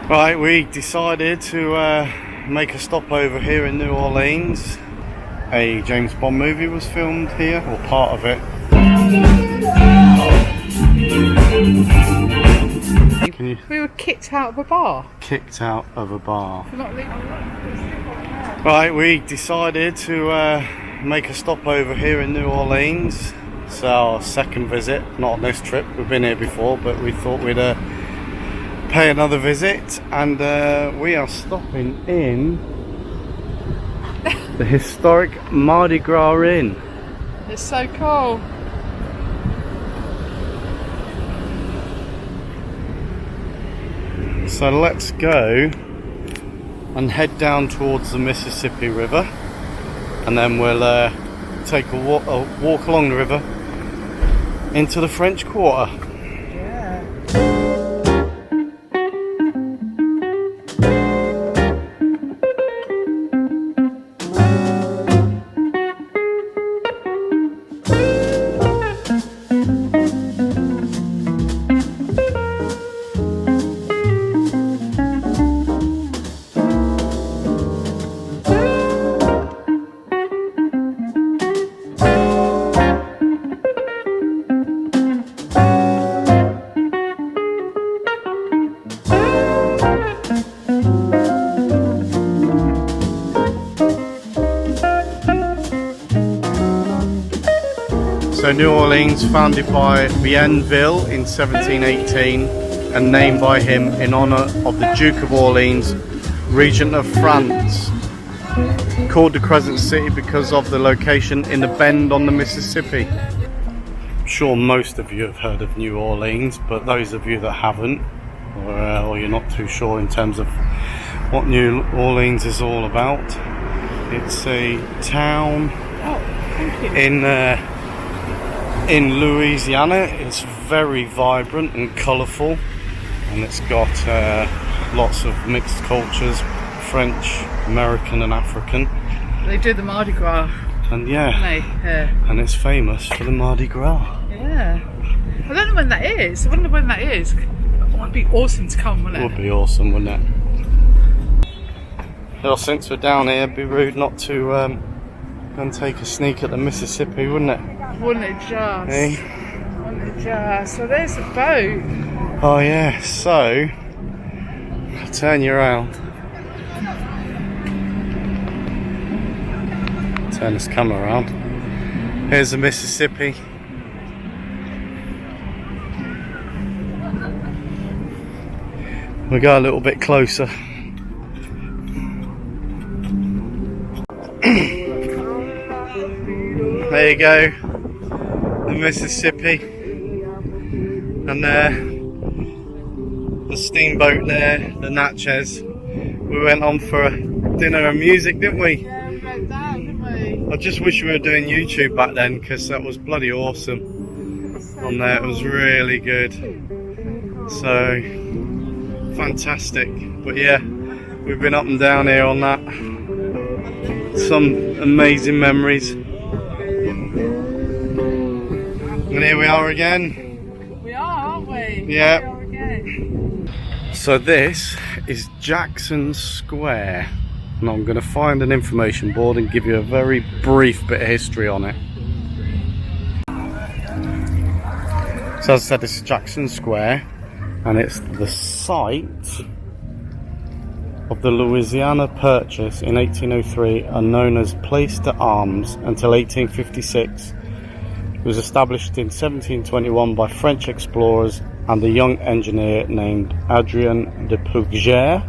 Right, we decided to make a stopover here in New Orleans. A James Bond movie was filmed here, or part of it. We were kicked out of a bar. Kicked out of a bar. For not leaving. Right, we decided to make a stopover here in New Orleans. It's our second visit, not on this trip. We've been here before, but we thought we'd pay another visit, and we are stopping in the historic Mardi Gras Inn. It's so cool. So let's go and head down towards the Mississippi River, and then we'll take a walk along the river into the French Quarter. So New Orleans, founded by Bienville in 1718 and named by him in honour of the Duke of Orleans, Regent of France. Called the Crescent City because of the location in the bend on the Mississippi. I'm sure most of you have heard of New Orleans, but those of you that haven't, or you're not too sure in terms of what New Orleans is all about, it's a town in Louisiana. It's very vibrant and colourful, and it's got lots of mixed cultures, French, American and African. They do the Mardi Gras. And and it's famous for the Mardi Gras. Yeah. I don't know when that is. I wonder when that is. It would be awesome to come, wouldn't it? It would be awesome, wouldn't it? Well, since we're down here, it'd be rude not to go and take a sneak at the Mississippi, wouldn't it? Wouldn't it just? Hey? Wouldn't it just? So there's the boat. Oh yeah, so I'll turn you around. Turn this camera around. Here's the Mississippi. We go a little bit closer. There you go, the Mississippi, and the steamboat there, the Natchez. We went on for a dinner and music, didn't we? Yeah, we went down, didn't we? I just wish we were doing YouTube back then, because that was bloody awesome on there. It was really good, so fantastic. But yeah, we've been up and down here on that. Some amazing memories. And here we are again. We are, aren't we? Yeah. We are again. So this is Jackson Square, and I'm going to find an information board and give you a very brief bit of history on it. So as I said, this is Jackson Square, and it's the site of the Louisiana Purchase in 1803, and known as Place d'Armes until 1856. It was established in 1721 by French explorers and a young engineer named Adrien de Pouget.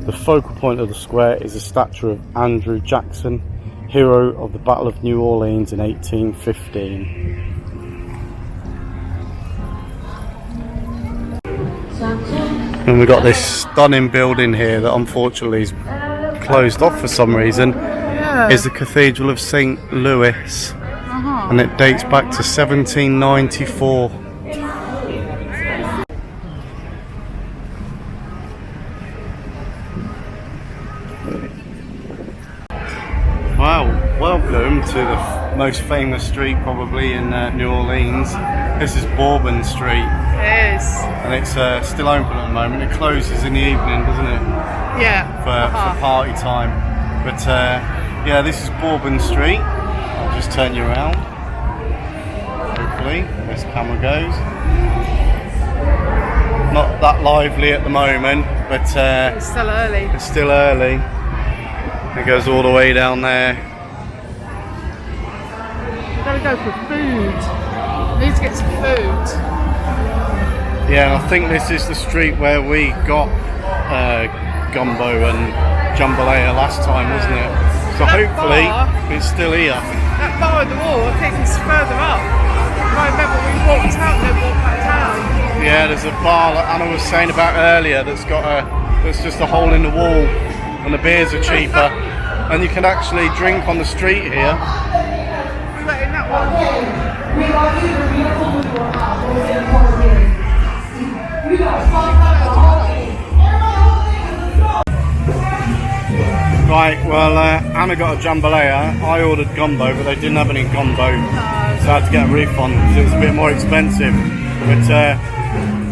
The focal point of the square is a statue of Andrew Jackson, hero of the Battle of New Orleans in 1815. And we've got this stunning building here that unfortunately is closed off for some reason. Yeah. Is the Cathedral of St. Louis. And it dates back to 1794. Wow, welcome to the most famous street probably in New Orleans. This is Bourbon Street. It is. And and it's still open at the moment. It closes in the evening, doesn't it? Yeah. For party time. But yeah, this is Bourbon Street. I'll just turn you around. Hopefully, this camera goes. Not that lively at the moment, but It's still early. it's still early. It goes all the way down there. We've got to go for food. We need to get some food. Yeah, and I think this is the street where we got gumbo and jambalaya last time, wasn't it? So That hopefully bar- it's still here. That bar on the wall, I think it's further up. I remember we walked out and then walked back down. Yeah, there's a bar that Anna was saying about earlier that's just a hole in the wall, and the beers are cheaper, and you can actually drink on the street here. We went in that one. Right, well, Anna got a jambalaya. I ordered gumbo, but they didn't have any gumbo, so I had to get a refund because it was a bit more expensive. But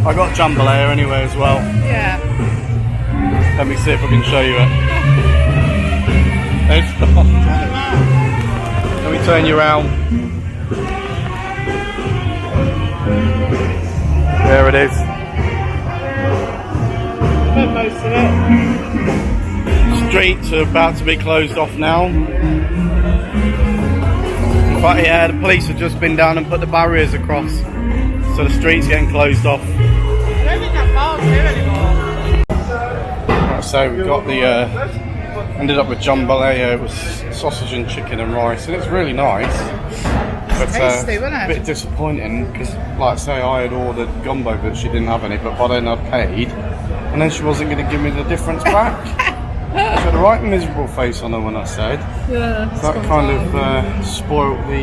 I got jambalaya anyway as well. Yeah. Let me see if I can show you it. Let me turn you around. There it is. Most of it. Streets are about to be closed off now. But yeah, the police have just been down and put the barriers across, so the street's getting closed off. I don't think that bar's here anymore. Right, so we got the ended up with jambalaya. It was sausage and chicken and rice, and it's really nice. But Tasty, wasn't it? a bit disappointing because, like I say, I had ordered gumbo, but she didn't have any. But by then I'd paid, and then she wasn't going to give me the difference back. She had a right miserable face on her when I said. Yeah. That kind of spoilt the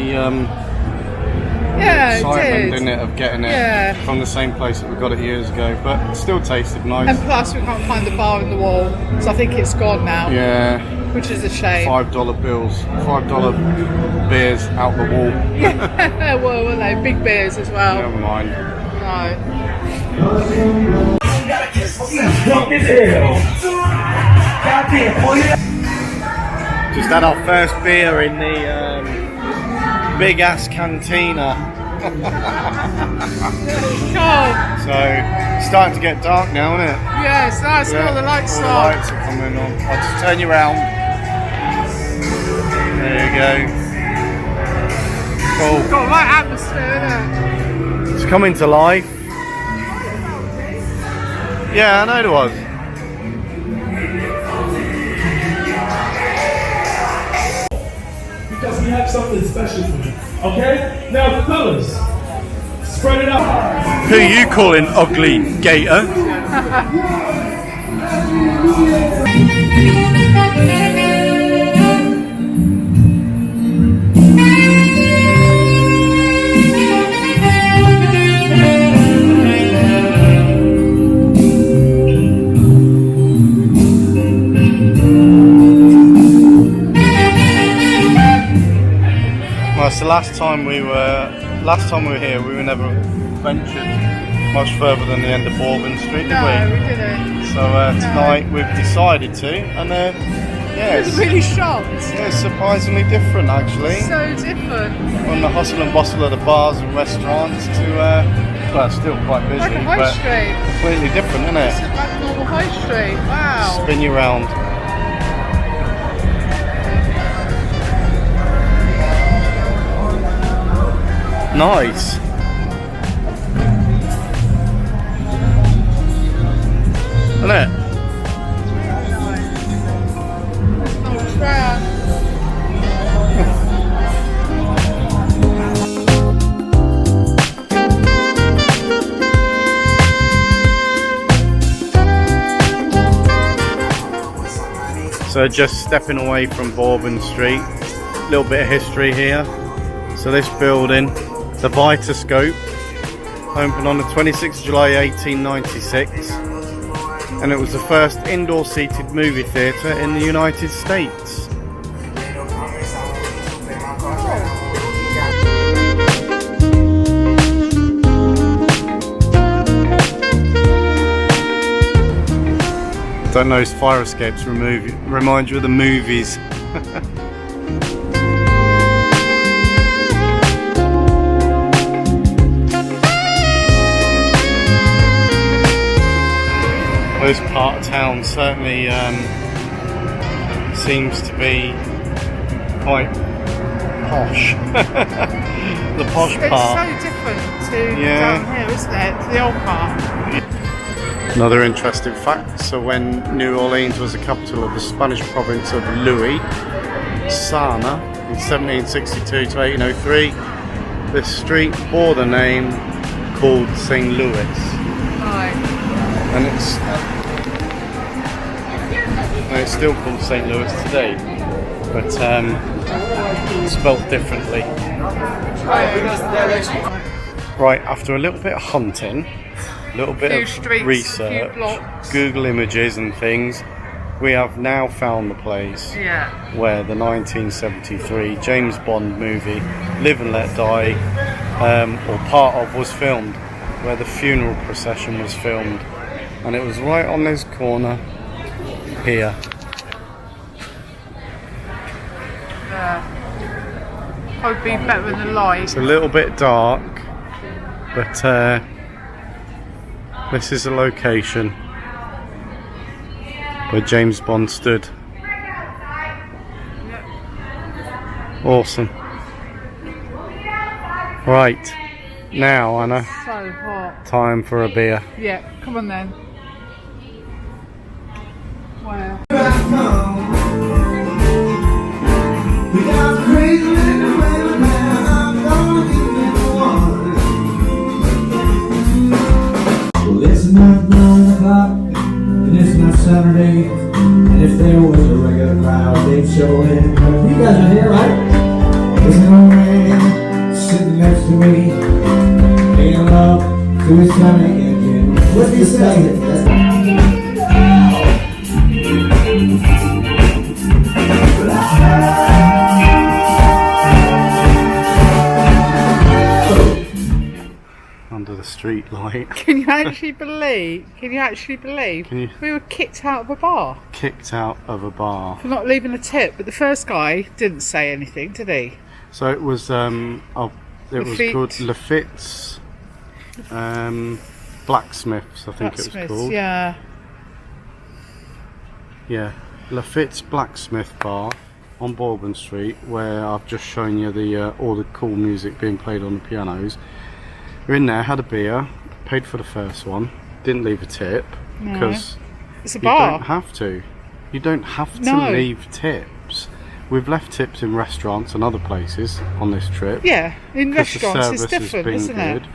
yeah, excitement, it did. didn't it, of getting it Yeah. from the same place that we got it years ago. But it still tasted nice. And plus, we can't find the bar in the wall, so I think it's gone now. Yeah. Which is a shame. $5 bills, $5 beers out the wall. Well, were they? Big beers as well. Never mind. No. Just had our first beer in the big ass cantina. God. So it's starting to get dark now, isn't it? Yeah, it's nice. All the lights all the on. lights are coming on. I'll just turn you around. There you go. Cool. Got a right atmosphere, isn't it? It's coming to life. Yeah, I know there was. Because we have something special for you. Okay? Now, fellas, spread it out. Who are you calling ugly, Gator? Well, so last time we were here, we were never ventured much further than the end of Bourbon Street, did No, we? we didn't. So tonight we've decided to, and yeah, I was it's, really shocked. yeah, it's surprisingly different actually. So different. From the hustle and bustle of the bars and restaurants to, well, it's still quite busy, Like a high but street. completely different, isn't It's it? like normal high street. Wow. Spin you round. Nice. Isn't it? It's not bad. So just stepping away from Bourbon Street, a little bit of history here. So this building, the Vitascope, opened on the 26th of July 1896, and it was the first indoor seated movie theatre in the United States. Don't know, fire escapes remind you of the movies. This part of town certainly seems to be quite posh. The posh part. It's so different to down here, isn't it? To the old part. Another interesting fact, so when New Orleans was the capital of the Spanish province of Louisiana in 1762 to 1803, this street bore the name called St. Louis. Right. And it's still called St. Louis today, but spelt differently. Right, after a little bit of hunting, a little bit of streets, research, Google images and things, we have now found the place where the 1973 James Bond movie Live and Let Die, or part of, was filmed, where the funeral procession was filmed, and it was right on this corner here. Probably be better in the light. It's a little bit dark, but this is a location where James Bond stood. Awesome. Right, now Anna, So hot. time for a beer. Yeah, come on then. Wow. Well, it's not 9 o'clock, and it's not Saturday, and if there was a regular crowd, they'd show in. But you guys are here, right? There's an old man sitting next to me, making love to his stomach engine. What's he saying? Under the street light. Can you actually believe? Can you- We were kicked out of a bar Kicked out of a bar. for not leaving a tip, but the first guy didn't say anything, did he? So it was was Lafitte. called Lafitte's Blacksmiths, I think it was Blacksmiths, called. yeah. Yeah, Lafitte's Blacksmith Bar on Bourbon Street, where I've just shown you the all the cool music being played on the pianos. We're in there, had a beer, paid for the first one, didn't leave a tip because It's a you bar. don't have to. You don't have to No. leave tips. We've left tips in restaurants and other places on this trip. Yeah, in 'cause the restaurants it's service has different, been isn't good. it?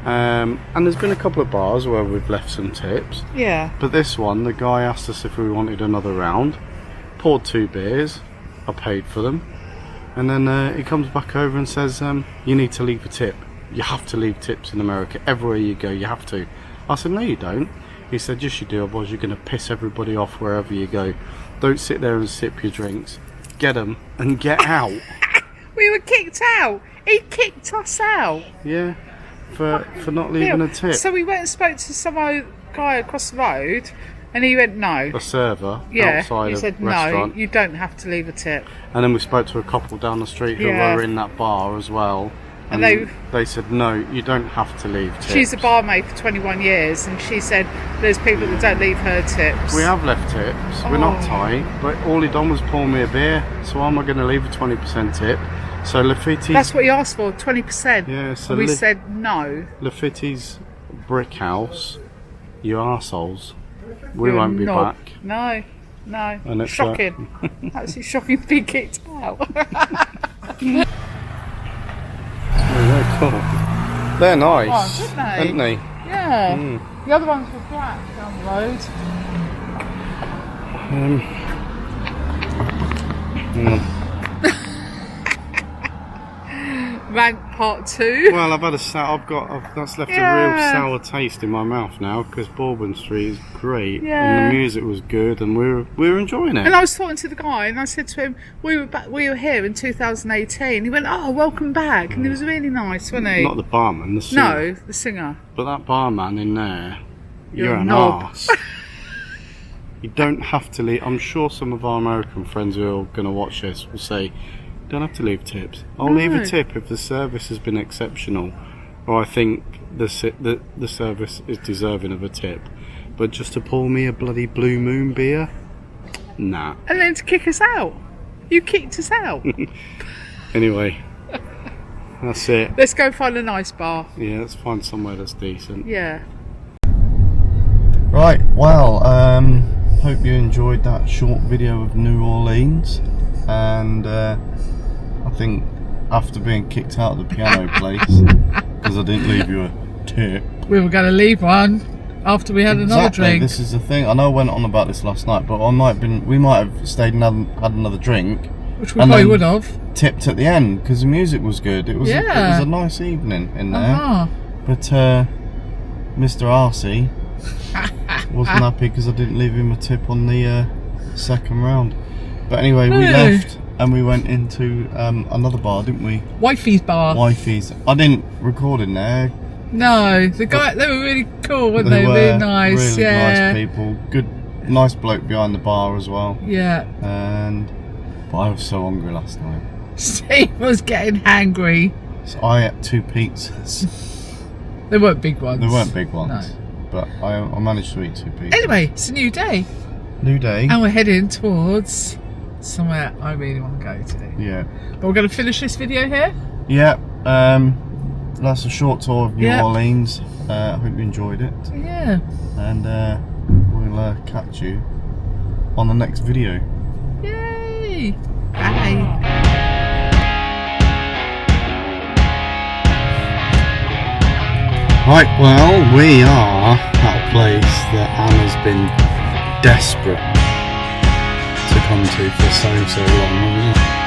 And there's been a couple of bars where we've left some tips. Yeah. But this one, the guy asked us if we wanted another round, poured 2 beers, I paid for them, and then he comes back over and says, you need to leave a tip. You have to leave tips in America. Everywhere you go, you have to. I said, no you don't. He said, yes you do, otherwise you're going to piss everybody off wherever you go. Don't sit there and sip your drinks. Get them and get out. We were kicked out. He kicked us out. Yeah, for not leaving a tip. So we went and spoke to some old guy across the road, and he went, no. A server Yeah, outside he a said, restaurant. no, you don't have to leave a tip. And then we spoke to a couple down the street who Yeah. were in that bar as well. And they said, no, you don't have to leave tips. She's a barmaid for 21 years, and she said there's people that don't leave her tips. We have left tips. We're not Oh. tight, but all he done was pour me a beer. So why am I going to leave a 20% tip? So Lafitte's... That's what he asked for, 20%. Yeah, so and we said no. Lafitte's Brick House, you arseholes. We You're won't be knob. back. No. And it's, Shocking. Absolutely shocking to be kicked out. They're cool. They're nice, Oh, aren't they? Yeah. The other ones were black down the road. Rank part 2. Well, I've had that's left a real sour taste in my mouth now because Bourbon Street is great Yeah. and the music was good and we were enjoying it. And I was talking to the guy, and I said to him, "We were here in 2018." He went, "Oh, welcome back," and he was really nice, wasn't he? Not the barman, the singer. No, the singer. But that barman in there, You're you're a an knob. arse. You don't have to leave. I'm sure some of our American friends who are going to watch this will say, you don't have to leave tips. I'll leave a tip if the service has been exceptional, or I think the service is deserving of a tip. But just to pour me a bloody Blue Moon beer? Nah. And then to kick us out. You kicked us out. Anyway, that's it. Let's go find a nice bar. Yeah, let's find somewhere that's decent. Yeah. Right, well, hope you enjoyed that short video of New Orleans. And I think after being kicked out of the piano place, because I didn't leave you a tip. We were going to leave one after we had another drink. This is the thing. I know I went on about this last night, but we might have stayed and had another drink. Which we probably would have. Tipped at the end because the music was good. It was a nice evening in there. But Mr. Arcee wasn't happy because I didn't leave him a tip on the second round. But anyway, we left and we went into another bar, didn't we? Wifey's bar. Wifey's. I didn't record in there. No, they were really cool, weren't they? Really nice, really nice people. Good, nice bloke behind the bar as well. Yeah. But I was so hungry last night. Steve was getting hangry. So I ate 2 pizzas. They weren't big ones. They weren't big ones. No. But I managed to eat 2 pizzas. Anyway, it's a new day. New day. And we're heading towards somewhere I really want to go to. Yeah. But we're going to finish this video here. Yeah. That's a short tour of New Orleans. I hope you enjoyed it. Yeah. And we'll catch you on the next video. Yay! Bye. Right, well, we are at a place that Anna's been desperate to come to for so long.